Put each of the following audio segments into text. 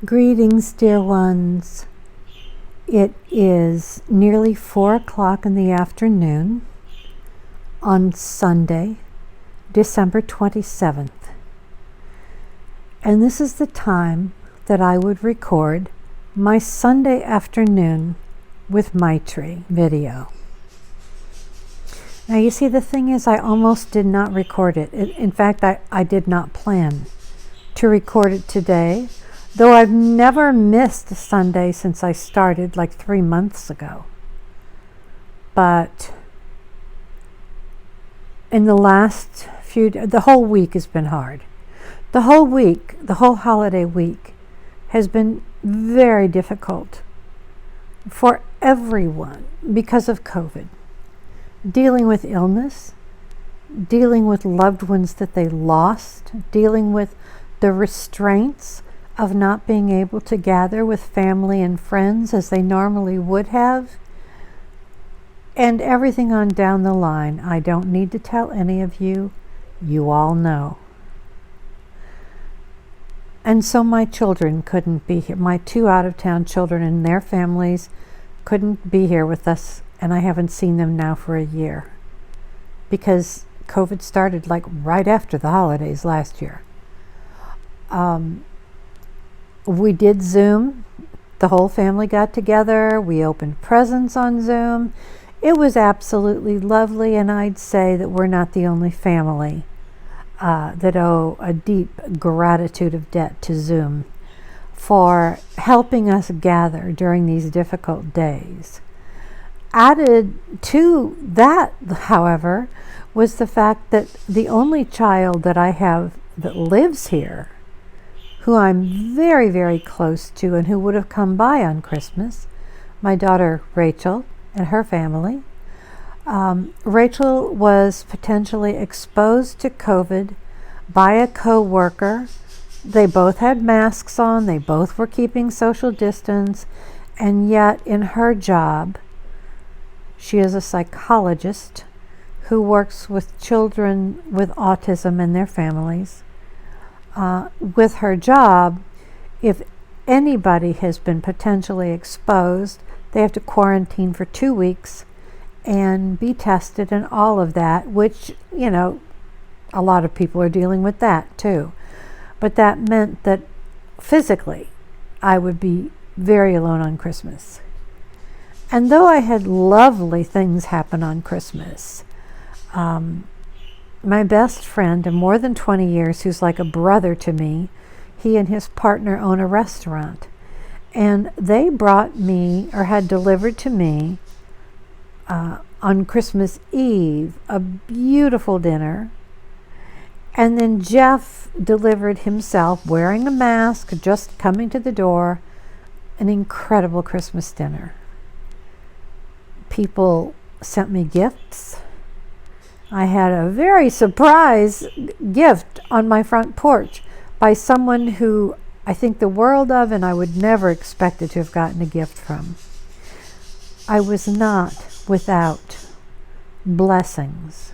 Greetings, dear ones. It is nearly 4 o'clock in the afternoon on Sunday, December 27th. And this is the time that I would record my Sunday afternoon with Maitri video. Now you see, the thing is, I almost did not record it. In fact, I did not plan to record it today. Though I've never missed a Sunday since I started like 3 months ago. But in the last the whole week has been hard. The whole holiday week has been very difficult for everyone because of COVID. Dealing with illness, dealing with loved ones that they lost, dealing with the restraints of not being able to gather with family and friends as they normally would have, and everything on down the line. I don't need to tell any of you, you all know. And so my children couldn't be here. My 2 out-of-town children and their families couldn't be here with us, and I haven't seen them now for a year because COVID started like right after the holidays last year. We did Zoom. The whole family got together. We opened presents on Zoom. It was absolutely lovely, and I'd say that we're not the only family that owe a deep gratitude of debt to Zoom for helping us gather during these difficult days. Added to that, however, was the fact that the only child that I have that lives here, who I'm very, very close to and who would have come by on Christmas, my daughter Rachel and her family. Rachel was potentially exposed to COVID by a co-worker. They both had masks on, they both were keeping social distance, and yet in her job, she is a psychologist who works with children with autism and their families. With her job, if anybody has been potentially exposed, they have to quarantine for 2 weeks and be tested and all of that, which, you know, a lot of people are dealing with that too. But that meant that physically I would be very alone on Christmas. And though I had lovely things happen on Christmas, my best friend of more than 20 years, who's like a brother to me, he and his partner own a restaurant. And they brought me, or had delivered to me, on Christmas Eve, a beautiful dinner. And then Jeff delivered himself, wearing a mask, just coming to the door, an incredible Christmas dinner. People sent me gifts. I had a very surprise gift on my front porch by someone who I think the world of, and I would never expected to have gotten a gift from. I was not without blessings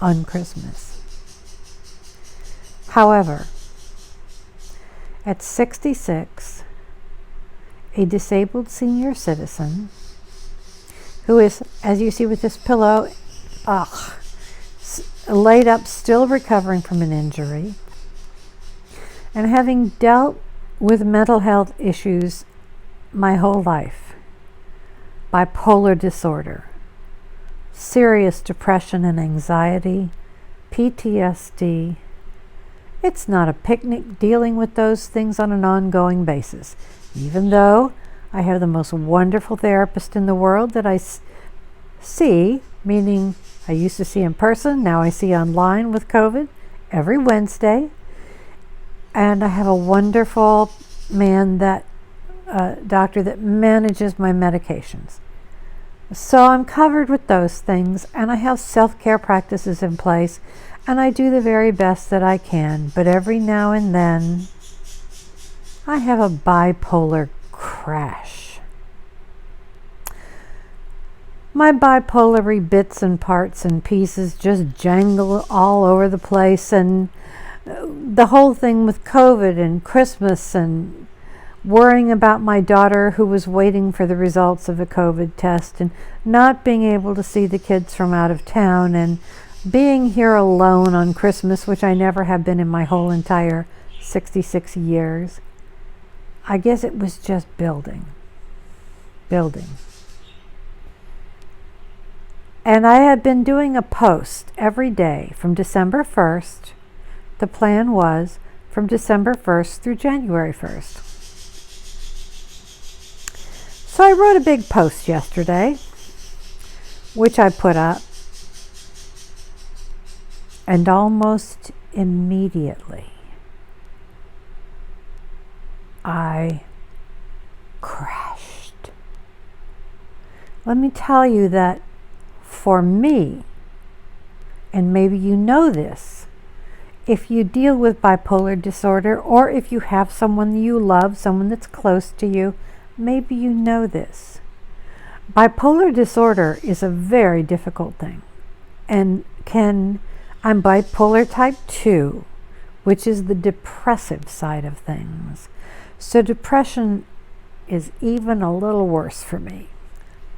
on Christmas. However, at 66, a disabled senior citizen who is, as you see with this pillow, laid up, still recovering from an injury, and having dealt with mental health issues my whole life, bipolar disorder, serious depression and anxiety, PTSD. It's not a picnic dealing with those things on an ongoing basis, even though I have the most wonderful therapist in the world that I see, meaning I used to see in person, now I see online with COVID every Wednesday. And I have a wonderful man, doctor that manages my medications. So I'm covered with those things, and I have self-care practices in place, and I do the very best that I can. But every now and then, I have a bipolar crash. My bipolary bits and parts and pieces just jangle all over the place, and the whole thing with COVID and Christmas and worrying about my daughter who was waiting for the results of a COVID test, and not being able to see the kids from out of town, and being here alone on Christmas, which I never have been in my whole entire 66 years. I guess it was just building. And I had been doing a post every day from December 1st. The plan was from December 1st through January 1st. So I wrote a big post yesterday, which I put up, and almost immediately I crashed. Let me tell you that for me, and maybe you know this, if you deal with bipolar disorder, or if you have someone you love, someone that's close to you, maybe you know this. Bipolar disorder is a very difficult thing. And I'm bipolar type 2, which is the depressive side of things. So depression is even a little worse for me.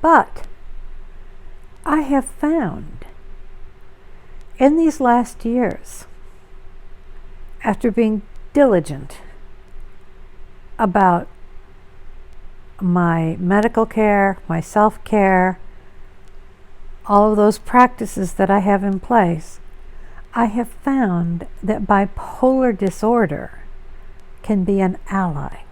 But I have found in these last years, after being diligent about my medical care, my self-care, all of those practices that I have in place, I have found that bipolar disorder can be an ally.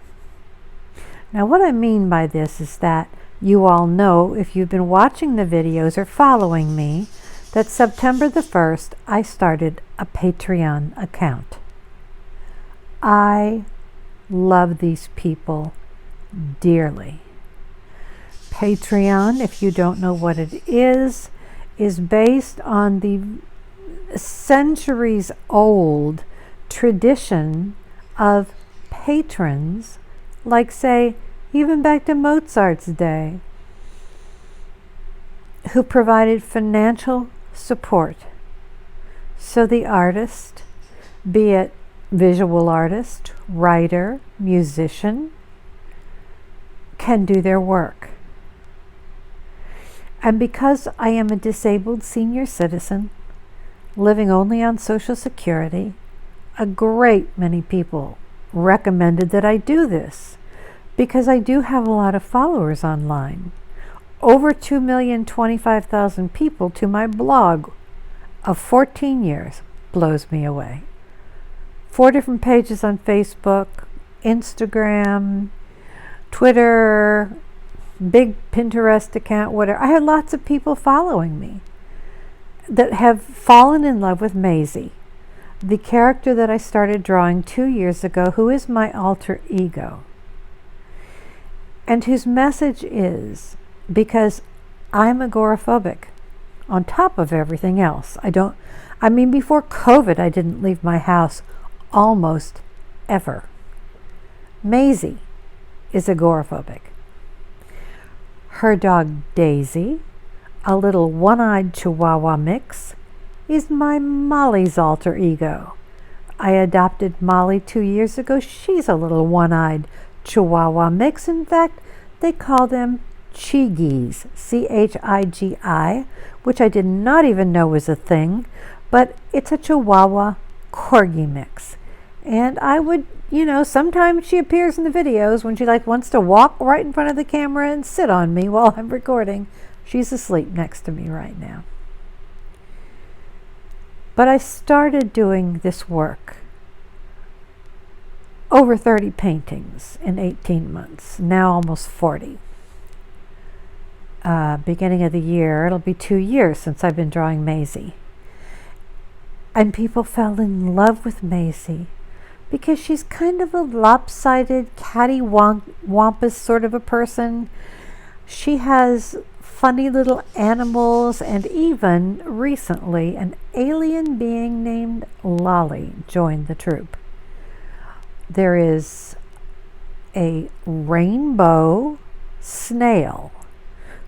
Now, what I mean by this is that you all know, if you've been watching the videos or following me, that September the 1st, I started a Patreon account. I love these people dearly. Patreon, if you don't know what it is based on the centuries old tradition of patrons, like, say, even back to Mozart's day, who provided financial support so the artist, be it visual artist, writer, musician, can do their work. And because I am a disabled senior citizen living only on Social Security, a great many people recommended that I do this, because I do have a lot of followers online. Over 2,025,000 people to my blog of 14 years blows me away. 4 different pages on Facebook, Instagram, Twitter, big Pinterest account, whatever. I had lots of people following me that have fallen in love with Maisie, the character that I started drawing 2 years ago, who is my alter ego, and whose message is, because I'm agoraphobic on top of everything else. Before COVID, I didn't leave my house almost ever. Maisie is agoraphobic. Her dog Daisy, a little one-eyed Chihuahua mix, is my Molly's alter ego. I adopted Molly 2 years ago. She's a little one-eyed Chihuahua mix. In fact, they call them Chigis, C-H-I-G-I, which I did not even know was a thing, but it's a Chihuahua Corgi mix. And I would, sometimes she appears in the videos when she wants to walk right in front of the camera and sit on me while I'm recording. She's asleep next to me right now. But I started doing this work. Over 30 paintings in 18 months, now almost 40. Beginning of the year, it'll be 2 years since I've been drawing Maisie. And people fell in love with Maisie because she's kind of a lopsided, cattywampus sort of a person. She has funny little animals, and even recently an alien being named Lolly joined the troupe. There is a rainbow snail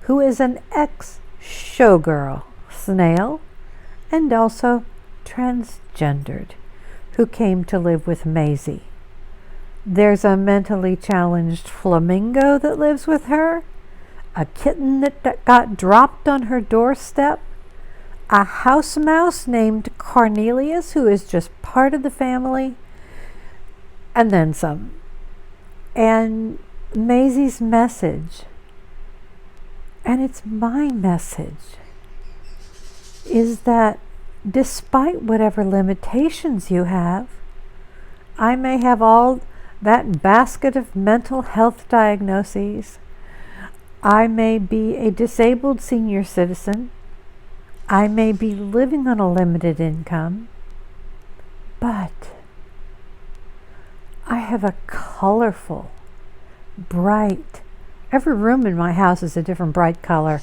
who is an ex-showgirl snail and also transgendered, who came to live with Maisie. There's a mentally challenged flamingo that lives with her, a kitten that got dropped on her doorstep, a house mouse named Cornelius who is just part of the family, and then some. And Maisie's message, and it's my message, is that despite whatever limitations you have, I may have all that basket of mental health diagnoses. I may be a disabled senior citizen. I may be living on a limited income. But I have a colorful, bright, every room in my house is a different bright color.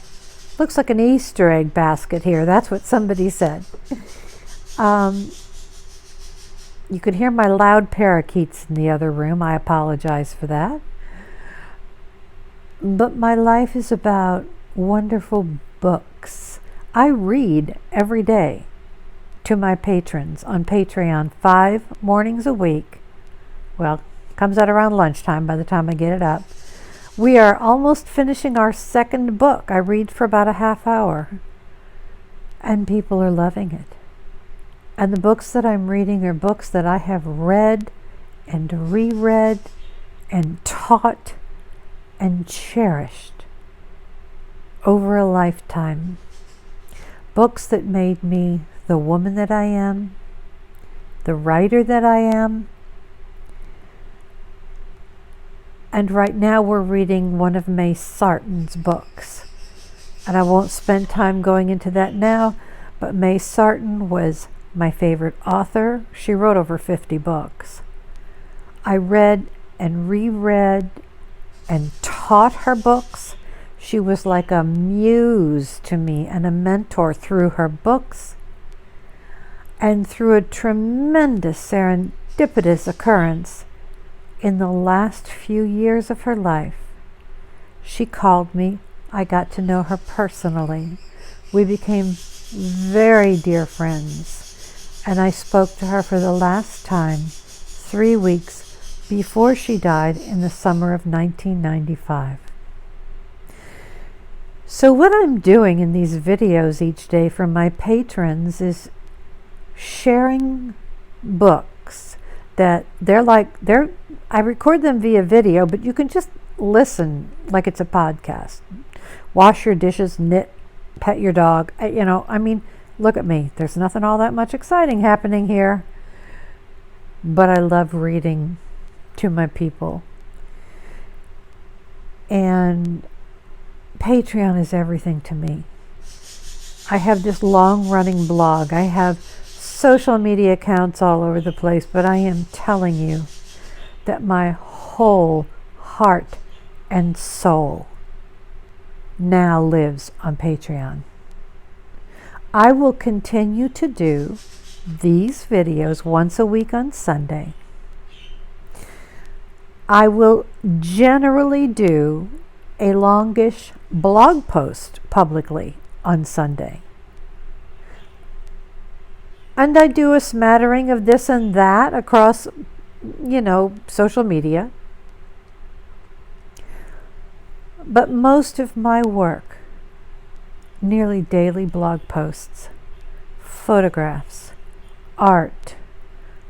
Looks like an Easter egg basket here. That's what somebody said. You could hear my loud parakeets in the other room. I apologize for that. But my life is about wonderful books. I read every day to my patrons on Patreon 5 mornings a week. Well, comes out around lunchtime by the time I get it up. We are almost finishing our second book. I read for about a half hour. And people are loving it. And the books that I'm reading are books that I have read and reread and taught and cherished over a lifetime. Books that made me the woman that I am, the writer that I am. And right now we're reading one of May Sarton's books. And I won't spend time going into that now, but May Sarton was my favorite author. She wrote over 50 books. I read and reread and taught her books. She was like a muse to me and a mentor through her books. And through a tremendous serendipitous occurrence, in the last few years of her life, she called me. I got to know her personally. We became very dear friends. And I spoke to her for the last time 3 weeks before she died in the summer of 1995. So what I'm doing in these videos each day for my patrons is sharing books that I record them via video, but you can just listen like it's a podcast. Wash your dishes, knit, pet your dog. Look at me. There's nothing all that much exciting happening here. But I love reading to my people. And Patreon is everything to me. I have this long-running blog. I have social media accounts all over the place, but I am telling you that my whole heart and soul now lives on Patreon. I will continue to do these videos once a week on Sunday. I will generally do a longish blog post publicly on Sunday. And I do a smattering of this and that across, social media. But most of my work, nearly daily blog posts, photographs, art,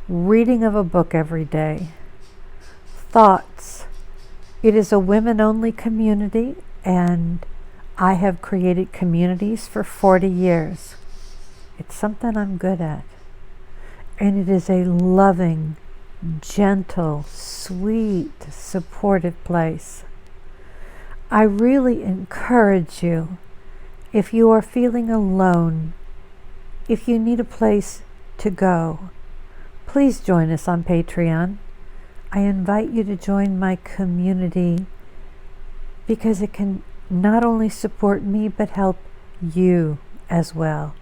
reading of a book every day, thoughts. It is a women-only community, and I have created communities for 40 years. It's something I'm good at. And it is a loving, gentle, sweet, supportive place. I really encourage you, if you are feeling alone, if you need a place to go, please join us on Patreon. I invite you to join my community because it can not only support me but help you as well.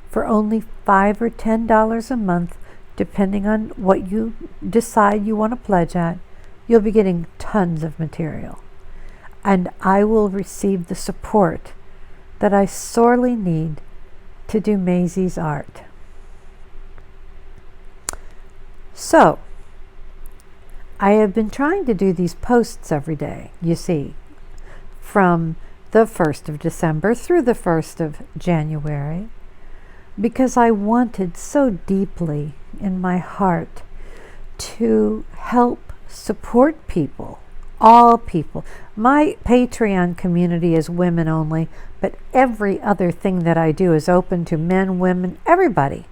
For only $5 or $10 a month, depending on what you decide you want to pledge at, you'll be getting tons of material. And I will receive the support that I sorely need to do Maisie's art. So, I have been trying to do these posts every day, you see, from the 1st of December through the 1st of January, because I wanted so deeply in my heart to help support people, all people. My Patreon community is women only, but every other thing that I do is open to men, women, everybody.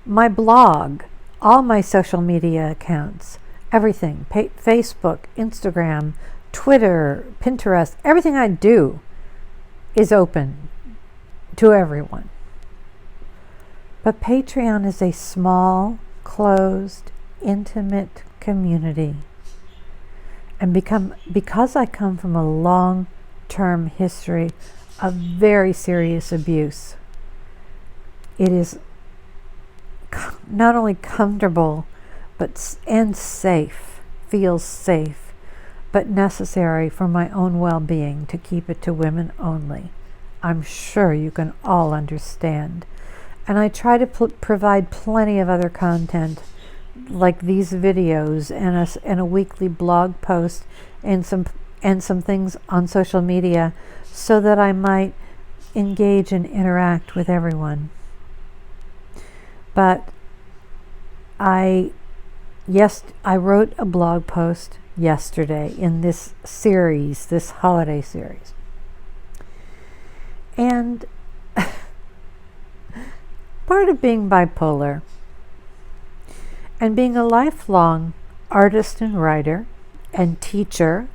My blog, all my social media accounts, everything, Facebook, Instagram, Twitter, Pinterest, everything I do is open to everyone. But Patreon is a small, closed, intimate community. And because I come from a long-term history of very serious abuse, it is not only comfortable and safe, feels safe, but necessary for my own well-being to keep it to women only. I'm sure you can all understand. And I try to provide plenty of other content, like these videos and a weekly blog post and some things on social media, so that I might engage and interact with everyone. But I wrote a blog post yesterday in this series, this holiday series. And part of being bipolar and being a lifelong artist and writer and teacher,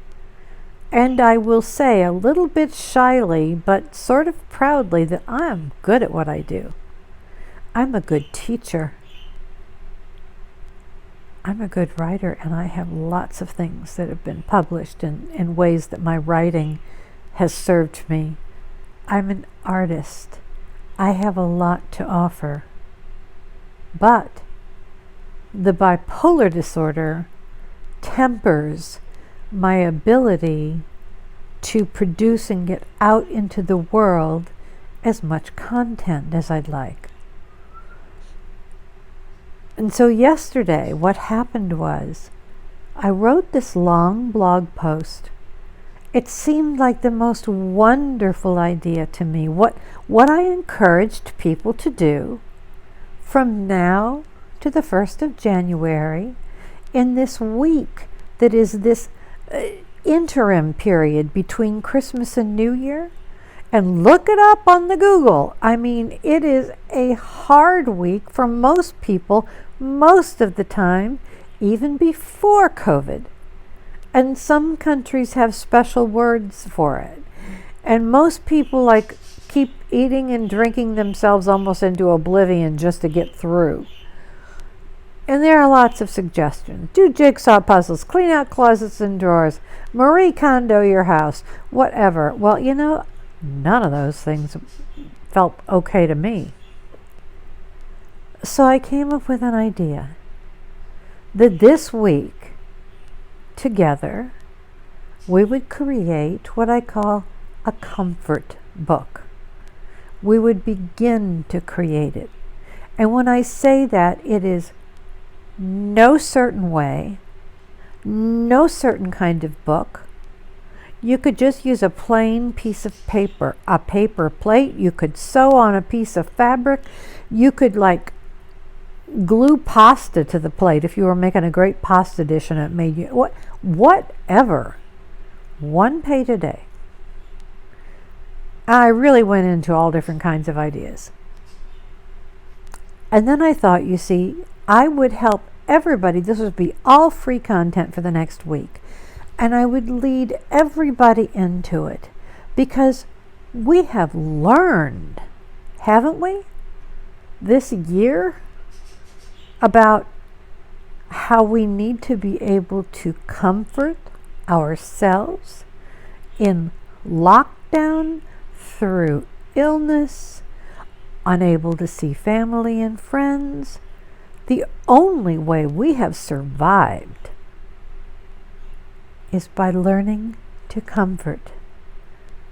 and I will say a little bit shyly, but sort of proudly, that I'm good at what I do. I'm a good teacher. I'm a good writer, and I have lots of things that have been published in ways that my writing has served me. I'm an artist. I have a lot to offer. But the bipolar disorder tempers my ability to produce and get out into the world as much content as I'd like. And so yesterday, what happened was, I wrote this long blog post. It seemed like the most wonderful idea to me. What I encouraged people to do from now to the 1st of January, in this week that is this interim period between Christmas and New Year. And look it up on the Google. I mean, it is a hard week for most people, most of the time, even before COVID. And some countries have special words for it. And most people keep eating and drinking themselves almost into oblivion just to get through. And there are lots of suggestions. Do jigsaw puzzles, clean out closets and drawers, Marie Kondo your house, whatever. Well, none of those things felt okay to me. So I came up with an idea that this week, together, we would create what I call a comfort book. We would begin to create it. And when I say that, it is no certain way, no certain kind of book. You could just use a plain piece of paper, a paper plate. You could sew on a piece of fabric. You could glue pasta to the plate if you were making a great pasta dish and it made you whatever. 1 page a day. I really went into all different kinds of ideas. And then I thought, you see, I would help everybody. This would be all free content for the next week. And I would lead everybody into it, because we have learned, haven't we, this year, about how we need to be able to comfort ourselves in lockdown, through illness, unable to see family and friends. The only way we have survived is by learning to comfort,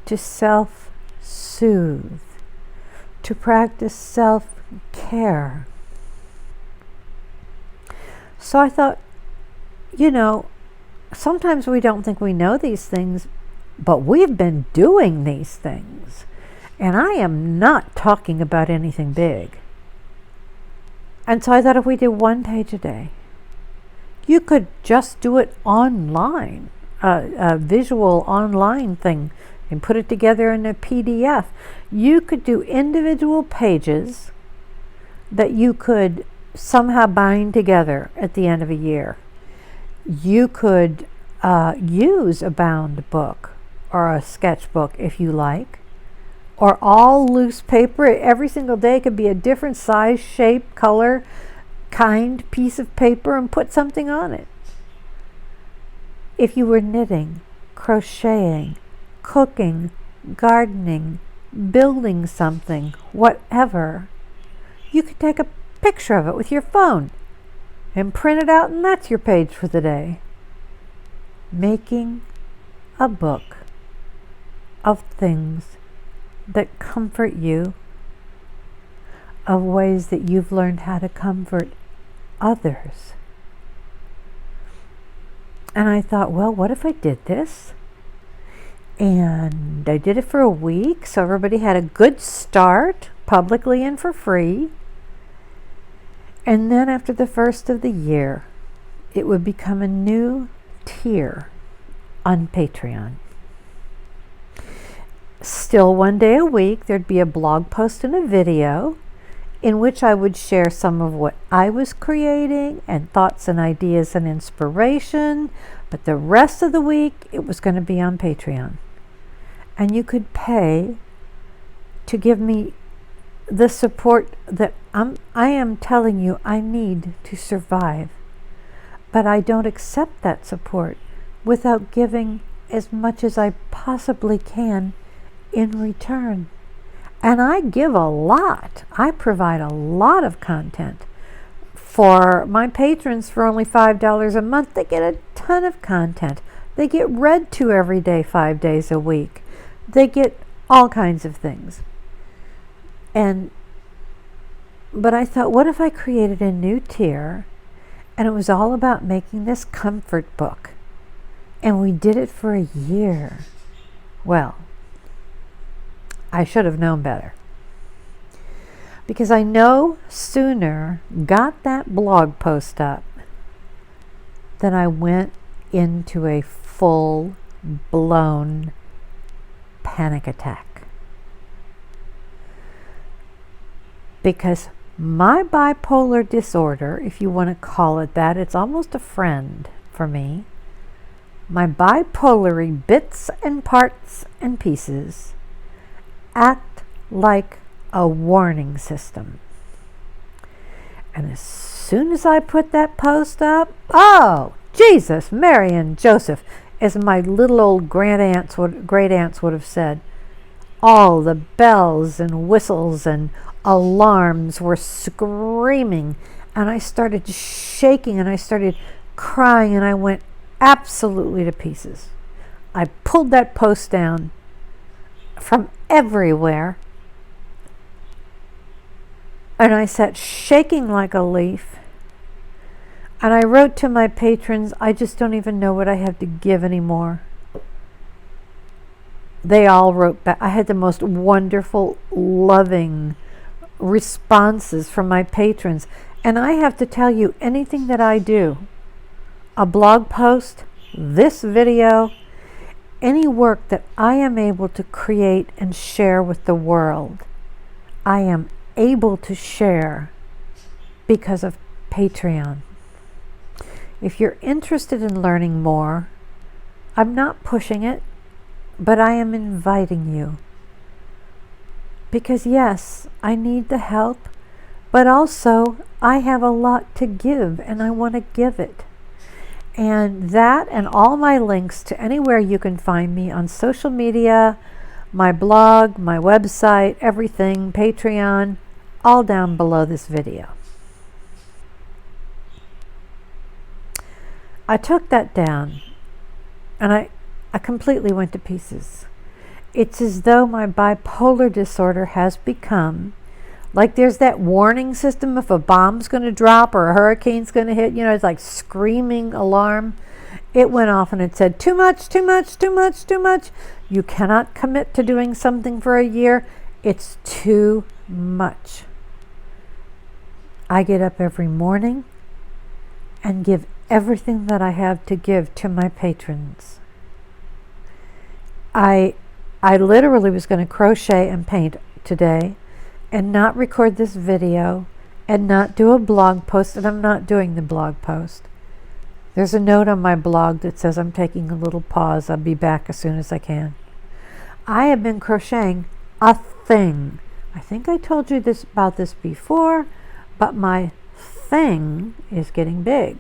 to self-soothe, to practice self-care. So I thought, sometimes we don't think we know these things, but we've been doing these things. And I am not talking about anything big. And so I thought, if we did 1 page a day, you could just do it online, a visual online thing, and put it together in a PDF. You could do individual pages that you could somehow bind together at the end of a year. You could use a bound book or a sketchbook if you like, or all loose paper. Every single day could be a different size, shape, color, kind piece of paper, and put something on it. If you were knitting, crocheting, cooking, gardening, building something, whatever, you could take a picture of it with your phone and print it out, and that's your page for the day. Making a book of things that comfort you, of ways that you've learned how to comfort others. And I thought, well, what if I did this? And I did it for a week, so everybody had a good start, publicly and for free. And then after the first of the year, it would become a new tier on Patreon. Still 1 day a week, there'd be a blog post and a video in which I would share some of what I was creating and thoughts and ideas and inspiration. But the rest of the week, it was going to be on Patreon. And you could pay to give me the support that I am telling you I need to survive. But I don't accept that support without giving as much as I possibly can in return. And I give a lot. I provide a lot of content. For my patrons, for only $5 a month, they get a ton of content. They get read to every day, 5 days a week. They get all kinds of things. But I thought, what if I created a new tier and it was all about making this comfort book? And we did it for a year. Well, I should have known better. Because I no sooner got that blog post up than I went into a full-blown panic attack. Because my bipolar disorder, if you want to call it that, it's almost a friend for me. My bipolary bits and parts and pieces act like a warning system. And as soon as I put that post up, oh, Jesus, Mary, and Joseph, as my little old great aunts would have said, all the bells and whistles and alarms were screaming, and I started shaking and I started crying, and I went absolutely to pieces. I pulled that post down from everywhere, and I sat shaking like a leaf, and I wrote to my patrons, I just don't even know what I have to give anymore. They all wrote back. I had the most wonderful, loving responses from my patrons. And I have to tell you, anything that I do, a blog post, this video, any work that I am able to create and share with the world, I am able to share because of Patreon. If you're interested in learning more, I'm not pushing it, but I am inviting you. Because yes, I need the help, but also I have a lot to give and I want to give it. And that and all my links to anywhere you can find me on social media, my blog, my website, everything, Patreon, all down below this video. I took that down and I completely went to pieces. It's as though my bipolar disorder has become like there's that warning system if a bomb's going to drop or a hurricane's going to hit, it's like screaming alarm. it went off and it said, too much, too much, too much, too much. You cannot commit to doing something for a year. It's too much. I get up every morning and give everything that I have to give to my patrons. I literally was going to crochet and paint today and not record this video and not do a blog post, and I'm not doing the blog post. There's a note on my blog that says I'm taking a little pause. I'll be back as soon as I can. I have been crocheting a thing. I think I told you about this before, but my thing is getting big.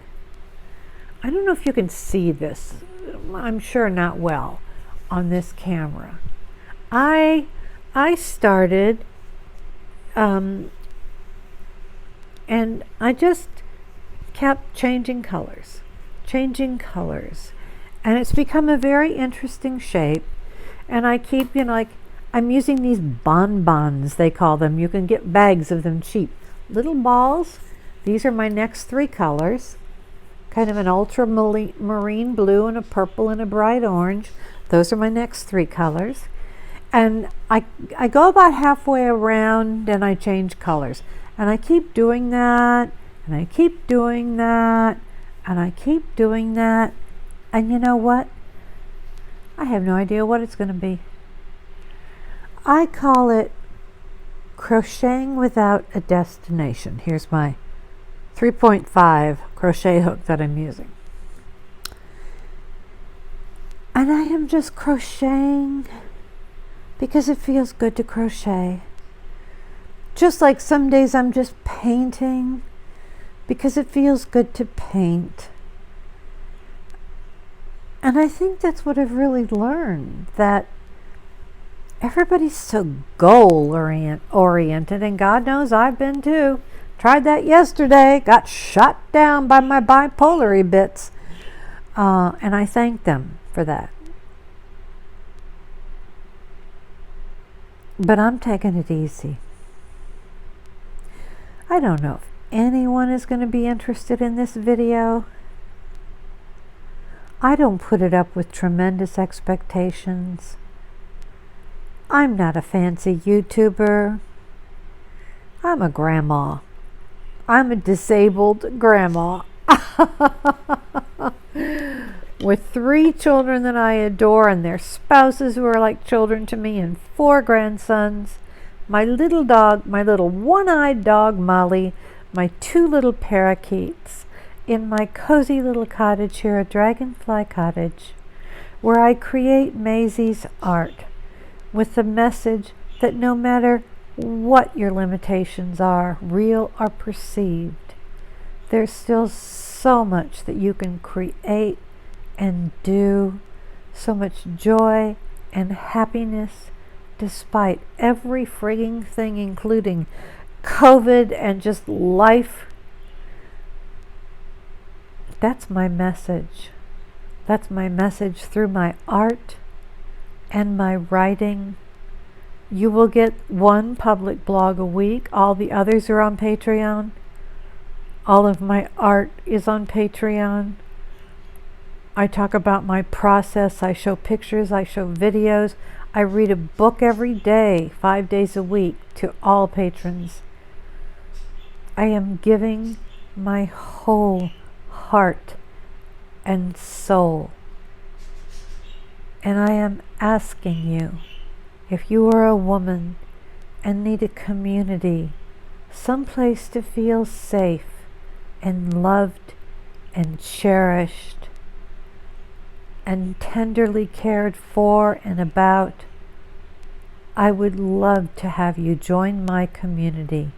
I don't know if you can see this. I'm sure not well on this camera. I started and I just kept changing colors, and it's become a very interesting shape. And I keep, I'm using these bonbons, they call them. You can get bags of them cheap. Little balls. These are my next 3 colors. Kind of an ultramarine blue and a purple and a bright orange. Those are my next 3 colors. And I go about halfway around and I change colors. And I keep doing that, and I keep doing that, and I keep doing that. And you know what? I have no idea what it's going to be. I call it crocheting without a destination. Here's my 3.5 crochet hook that I'm using. And I am just crocheting because it feels good to crochet. Just like some days I'm just painting because it feels good to paint. And I think that's what I've really learned, that everybody's so goal oriented, and God knows I've been too. Tried that yesterday, got shot down by my bipolary bits, and I thank them for that. But I'm taking it easy. I don't know if anyone is going to be interested in this video. I don't put it up with tremendous expectations. I'm not a fancy YouTuber. I'm a grandma. I'm a disabled grandma with 3 children that I adore and their spouses who are like children to me, and 4 grandsons. My little dog, my little one-eyed dog Molly, my 2 little parakeets, in my cozy little cottage here at Dragonfly Cottage, where I create Maisie's art with the message that no matter what your limitations are, real or perceived, there's still so much that you can create and do, so much joy and happiness despite every frigging thing, including COVID and just life. That's my message. That's my message through my art and my writing. You will get 1 public blog a week. All the others are on Patreon. All of my art is on Patreon. I talk about my process. I show pictures. I show videos. I read a book every day, 5 days a week, to all patrons. I am giving my whole heart and soul. And I am asking you, if you are a woman and need a community, someplace to feel safe and loved and cherished and tenderly cared for and about, I would love to have you join my community.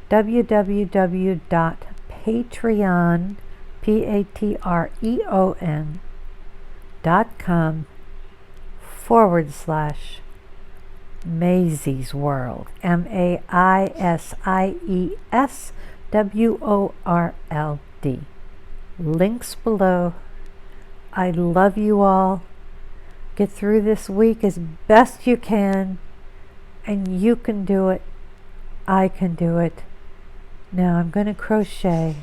patreon.com/Maisie's World, MAISIESWORLD. Links below. I love you all. Get through this week as best you can, and you can do it. I can do it. Now I'm going to crochet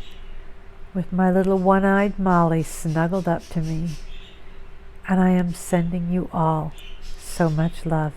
with my little one-eyed Molly snuggled up to me. And I am sending you all so much love.